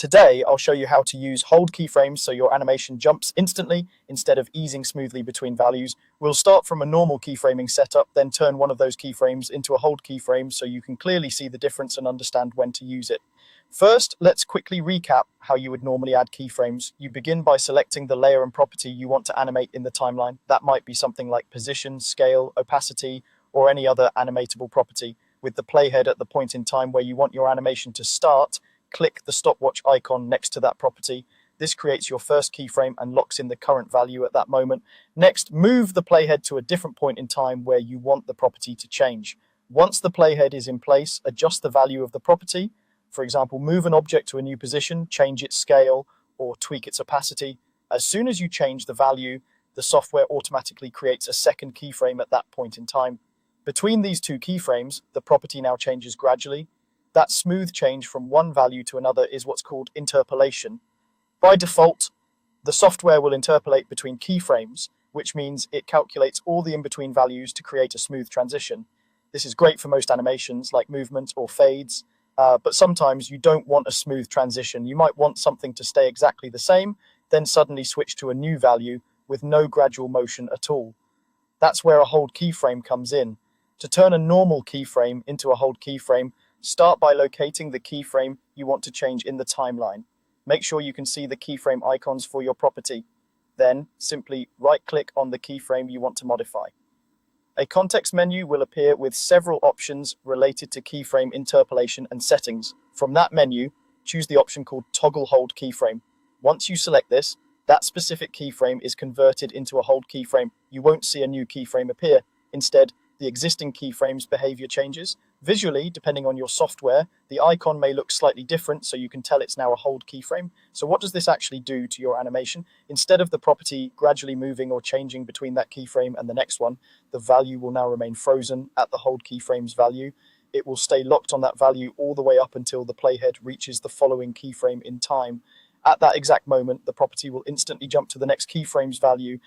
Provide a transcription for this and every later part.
Today, I'll show you how to use hold keyframes so your animation jumps instantly instead of easing smoothly between values. We'll start from a normal keyframing setup, then turn one of those keyframes into a hold keyframe so you can clearly see the difference and understand when to use it. First, let's quickly recap how you would normally add keyframes. You begin by selecting the layer and property you want to animate in the timeline. That might be something like position, scale, opacity, or any other animatable property. With the playhead at the point in time where you want your animation to start, click the stopwatch icon next to that property. This creates your first keyframe and locks in the current value at that moment. Next, move the playhead to a different point in time where you want the property to change. Once the playhead is in place, adjust the value of the property. For example, move an object to a new position, change its scale, or tweak its opacity. As soon as you change the value, the software automatically creates a second keyframe at that point in time. Between these two keyframes, the property now changes gradually. That smooth change from one value to another is what's called interpolation. By default, the software will interpolate between keyframes, which means it calculates all the in-between values to create a smooth transition. This is great for most animations like movement or fades, but sometimes you don't want a smooth transition. You might want something to stay exactly the same, then suddenly switch to a new value with no gradual motion at all. That's where a hold keyframe comes in. To turn a normal keyframe into a hold keyframe, start by locating the keyframe you want to change in the timeline. Make sure you can see the keyframe icons for your property. Then, simply right-click on the keyframe you want to modify. A context menu will appear with several options related to keyframe interpolation and settings. From that menu, choose the option called Toggle Hold Keyframe. Once you select this, that specific keyframe is converted into a hold keyframe. You won't see a new keyframe appear. Instead, the existing keyframe's behavior changes. Visually, depending on your software, the icon may look slightly different, so you can tell it's now a hold keyframe. So what does this actually do to your animation? Instead of the property gradually moving or changing between that keyframe and the next one, the value will now remain frozen at the hold keyframe's value. It will stay locked on that value all the way up until the playhead reaches the following keyframe in time. At that exact moment, the property will instantly jump to the next keyframe's value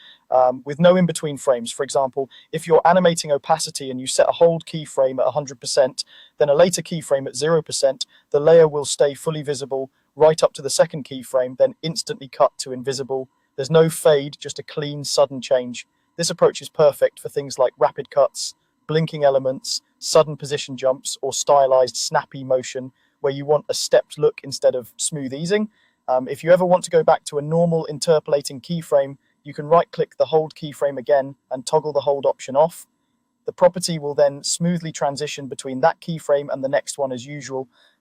with no in-between frames. For example, if you're animating opacity and you set a hold keyframe at 100%, then a later keyframe at 0%, the layer will stay fully visible right up to the second keyframe, then instantly cut to invisible. There's no fade, just a clean, sudden change. This approach is perfect for things like rapid cuts, blinking elements, sudden position jumps, or stylized, snappy motion where you want a stepped look instead of smooth easing. If you ever want to go back to a normal interpolating keyframe, you can right-click the hold keyframe again and toggle the hold option off. The property will then smoothly transition between that keyframe and the next one as usual.